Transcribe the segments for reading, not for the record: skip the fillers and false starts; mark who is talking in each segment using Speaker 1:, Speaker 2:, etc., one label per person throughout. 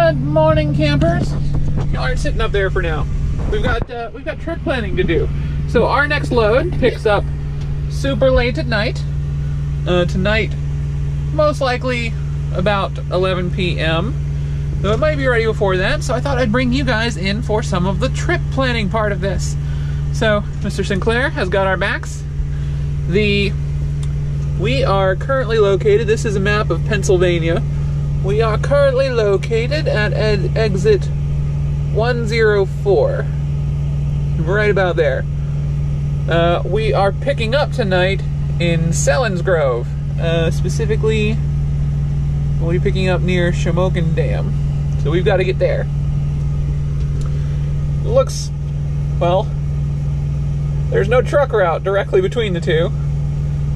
Speaker 1: Good morning, campers. Y'all aren't sitting up there for now. We've got trip planning to do. So our next load picks up super late at night. Tonight, most likely about 11 p.m. So it might be ready before that. So I thought I'd bring you guys in for some of the trip planning part of this. So Mr. Sinclair has got our backs. We are currently located. This is a map of Pennsylvania. We are currently located at exit 104. Right about there. We are picking up tonight in Selinsgrove. Specifically, we'll be picking up near Shamokin Dam. So we've got to get there. It looks, well, there's no truck route directly between the two.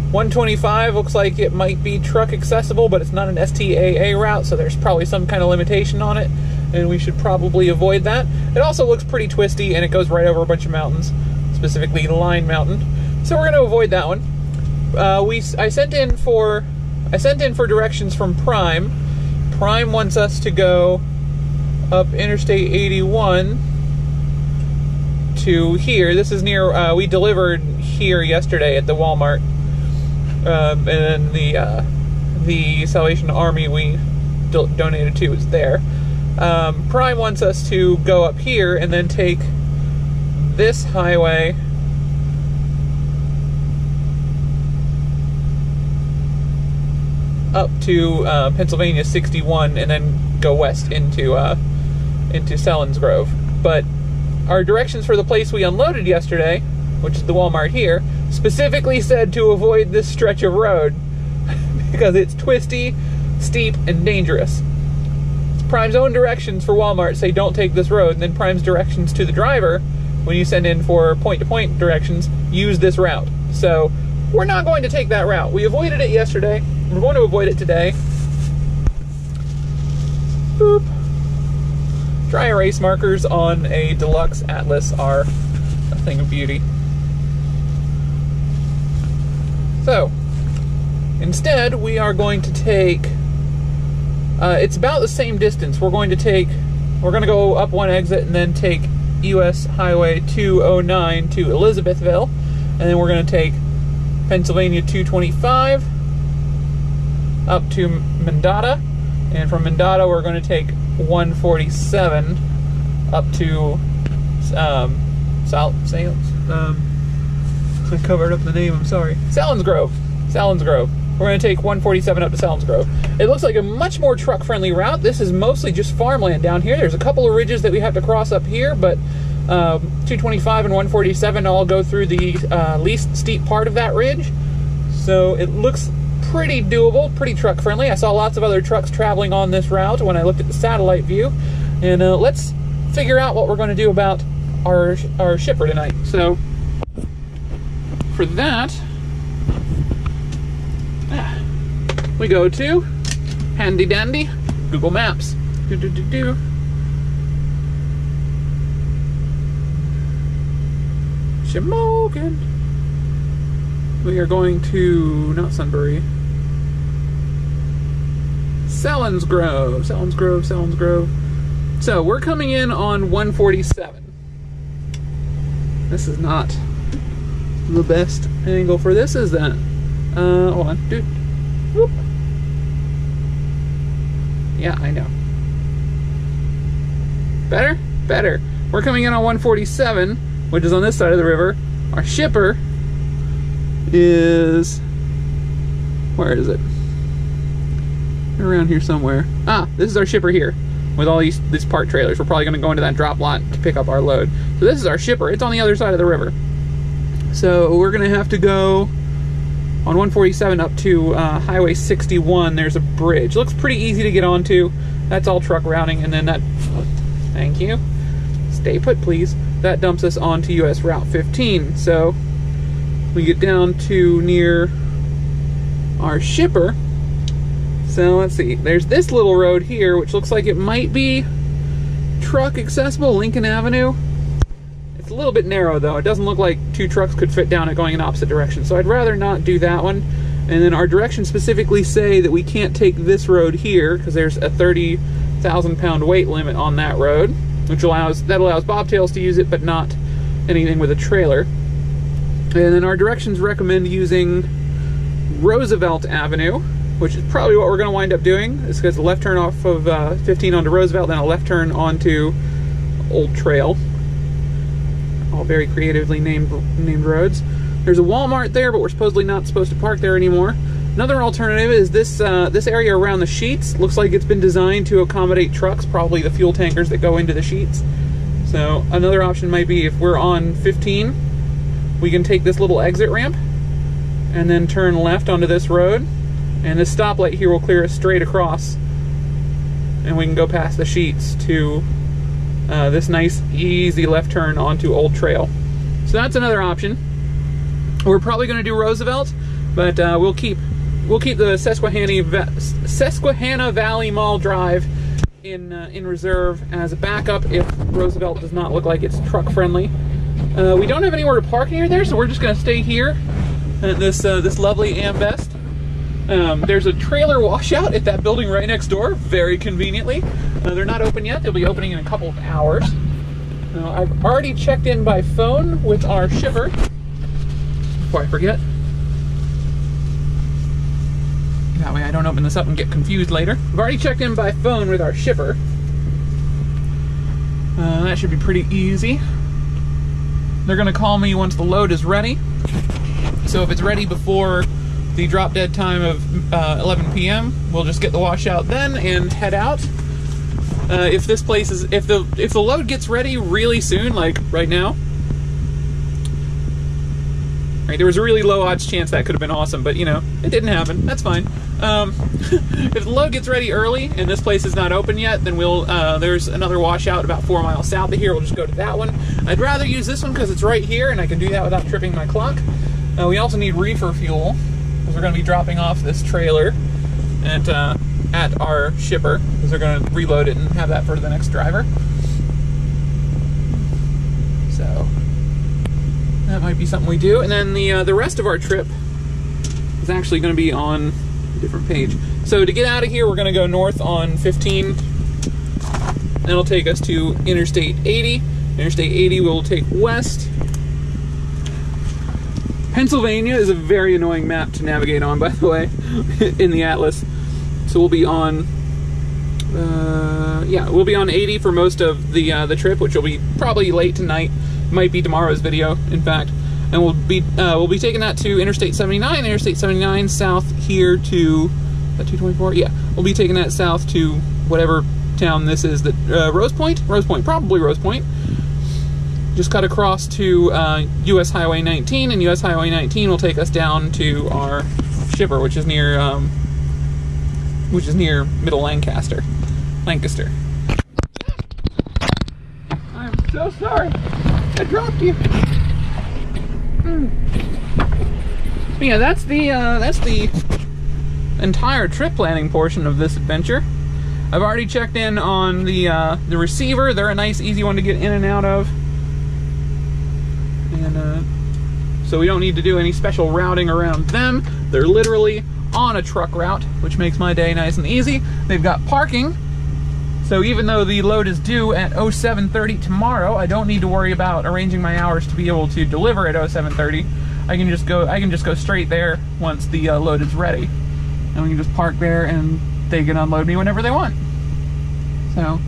Speaker 1: 125 looks like it might be truck accessible, but it's not an STAA route, so there's probably some kind of limitation on it, and we should probably avoid that. It also looks pretty twisty, and it goes right over a bunch of mountains, specifically Line Mountain. So we're going to avoid that one. I sent in for directions from Prime. Prime wants us to go up Interstate 81 to here. This is near, we delivered here yesterday at the Walmart. And then the Salvation Army we donated to is there. Prime wants us to go up here and then take this highway up to Pennsylvania 61 and then go west into Selinsgrove. But our directions for the place we unloaded yesterday, which is the Walmart here, specifically said to avoid this stretch of road because it's twisty, steep, and dangerous. Prime's own directions for Walmart say don't take this road, and then Prime's directions to the driver, when you send in for point-to-point directions, use this route. So we're not going to take that route. We avoided it yesterday. We're going to avoid it today. Boop. Dry erase markers on a deluxe Atlas are a thing of beauty. So, instead, we are going to take, it's about the same distance. We're going to go up one exit and then take US Highway 209 to Elizabethville, and then we're going to take Pennsylvania 225 up to Mendota, and from Mendota we're going to take 147 up to I covered up the name, I'm sorry. Selinsgrove. We're going to take 147 up to Selinsgrove. It looks like a much more truck-friendly route. This is mostly just farmland down here. There's a couple of ridges that we have to cross up here, but 225 and 147 all go through the least steep part of that ridge. So it looks pretty doable, pretty truck-friendly. I saw lots of other trucks traveling on this route when I looked at the satellite view. And let's figure out what we're going to do about our shipper tonight. So for that, we go to handy dandy Google Maps. Shamokin. We are going to, not Sunbury, Selinsgrove. So we're coming in on 147. This is not the best angle for this, is that? Hold on, dude. Whoop. Yeah, I know. Better. We're coming in on 147, which is on this side of the river. Our shipper is, where is it? Around here somewhere. Ah, this is our shipper here with all these parked trailers. We're probably going to go into that drop lot to pick up our load. So this is our shipper. It's on the other side of the river. So we're going to have to go on 147 up to Highway 61. There's a bridge. Looks pretty easy to get onto. That's all truck routing, and then that, thank you, stay put please, that dumps us onto US Route 15. So we get down to near our shipper. So let's see, there's this little road here which looks like it might be truck accessible, Lincoln Avenue. It's a little bit narrow though. It doesn't look like two trucks could fit down it going in opposite directions, so I'd rather not do that one. And then our directions specifically say that we can't take this road here because there's a 30 1,000-pound weight limit on that road, which allows bobtails to use it, but not anything with a trailer. And then our directions recommend using Roosevelt Avenue, which is probably what we're going to wind up doing. It's because a left turn off of 15 onto Roosevelt, then a left turn onto Old Trail. All very creatively named roads. There's a Walmart there, but we're supposedly not supposed to park there anymore. Another alternative is this area around the sheets. Looks like it's been designed to accommodate trucks, probably the fuel tankers that go into the sheets. So another option might be, if we're on 15, we can take this little exit ramp and then turn left onto this road, and this stoplight here will clear us straight across, and we can go past the sheets to this nice easy left turn onto Old Trail. So that's another option. We're probably going to do Roosevelt, but we'll keep the Susquehanna Valley Mall Drive in reserve as a backup if Roosevelt does not look like it's truck friendly. We don't have anywhere to park near there, so we're just going to stay here at this lovely Ambest. There's a trailer washout at that building right next door, very conveniently. They're not open yet. They'll be opening in a couple of hours. I've already checked in by phone with our shipper. Before I forget. That way I don't open this up and get confused later. I've already checked in by phone with our shipper. That should be pretty easy. They're going to call me once the load is ready. So if it's ready before the drop dead time of 11 p.m., we'll just get the washout then and head out. If the load gets ready really soon, like right now, right, there was a really low odds chance that could have been awesome, but you know, it didn't happen. That's fine. If the load gets ready early and this place is not open yet, then we'll there's another washout about 4 miles south of here. We'll just go to that one. I'd rather use this one because it's right here and I can do that without tripping my clock. We also need reefer fuel because we're going to be dropping off this trailer at our shipper, because they're going to reload it and have that for the next driver. So that might be something we do. And then the rest of our trip is actually going to be on a different page. So to get out of here, we're going to go north on 15. That'll take us to Interstate 80. Interstate 80 will take west. Pennsylvania is a very annoying map to navigate on, by the way, in the atlas. So we'll be on, we'll be on 80 for most of the trip, which will be probably late tonight. Might be tomorrow's video, in fact. And we'll be taking that to Interstate 79. Interstate 79 south here to 224. Yeah, we'll be taking that south to whatever town this is. That Rose Point, probably Rose Point. Just cut across to U.S. Highway 19, and U.S. Highway 19 will take us down to our shipper, which is near Middle Lancaster. I'm so sorry. I dropped you. But yeah, that's the entire trip planning portion of this adventure. I've already checked in on the receiver. They're a nice, easy one to get in and out of. And so we don't need to do any special routing around them. They're literally on a truck route, which makes my day nice and easy. They've got parking, so even though the load is due at 07:30 tomorrow, I don't need to worry about arranging my hours to be able to deliver at 07:30. I can just go straight there once the load is ready, and we can just park there and they can unload me whenever they want. So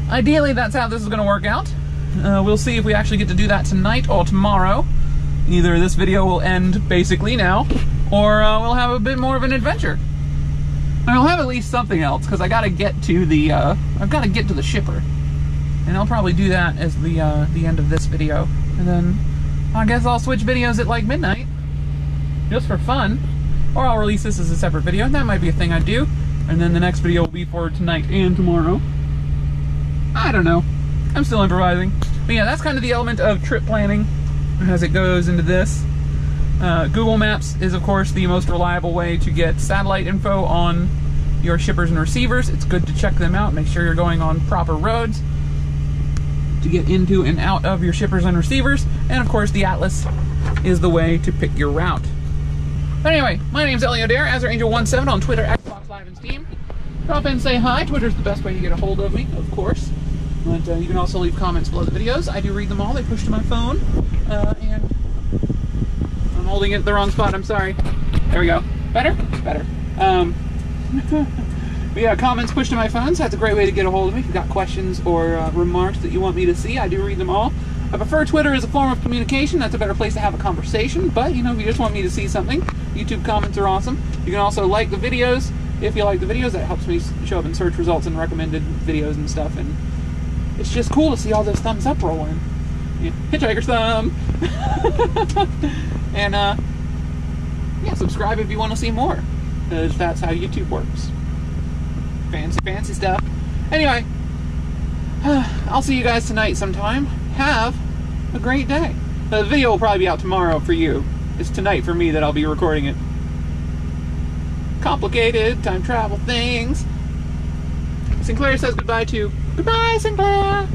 Speaker 1: ideally that's how this is going to work out. We'll see if we actually get to do that tonight or tomorrow. Either this video will end basically now, or we'll have a bit more of an adventure. And I'll have at least something else, because I gotta get to the I've got to get to the shipper, and I'll probably do that as the end of this video. And then I guess I'll switch videos at like midnight, just for fun, or I'll release this as a separate video. That might be a thing I do. And then the next video will be for tonight and tomorrow. I don't know. I'm still improvising. But yeah, that's kind of the element of trip planning as it goes into this. Google Maps is, of course, the most reliable way to get satellite info on your shippers and receivers. It's good to check them out, make sure you're going on proper roads to get into and out of your shippers and receivers. And of course, the Atlas is the way to pick your route. But anyway, my name's Elio Dare, AzerAngel17 on Twitter, Xbox Live, and Steam. drop in and say hi. Twitter's the best way to get a hold of me, of course. But you can also leave comments below the videos. I do read them all. They push to my phone. And I'm holding it at the wrong spot. I'm sorry. There we go. Better? Better. But yeah, comments push to my phone, so that's a great way to get a hold of me. If you've got questions or remarks that you want me to see, I do read them all. I prefer Twitter as a form of communication. That's a better place to have a conversation. But, you know, if you just want me to see something, YouTube comments are awesome. You can also like the videos. If you like the videos, that helps me show up in search results and recommended videos and stuff. And it's just cool to see all those thumbs up rolling. Yeah, hitchhiker's thumb. And, yeah, subscribe if you want to see more. Because that's how YouTube works. Fancy, fancy stuff. Anyway, I'll see you guys tonight sometime. Have a great day. The video will probably be out tomorrow for you. It's tonight for me that I'll be recording it. Complicated time travel things. Sinclair says goodbye to... Goodbye, Sinclair!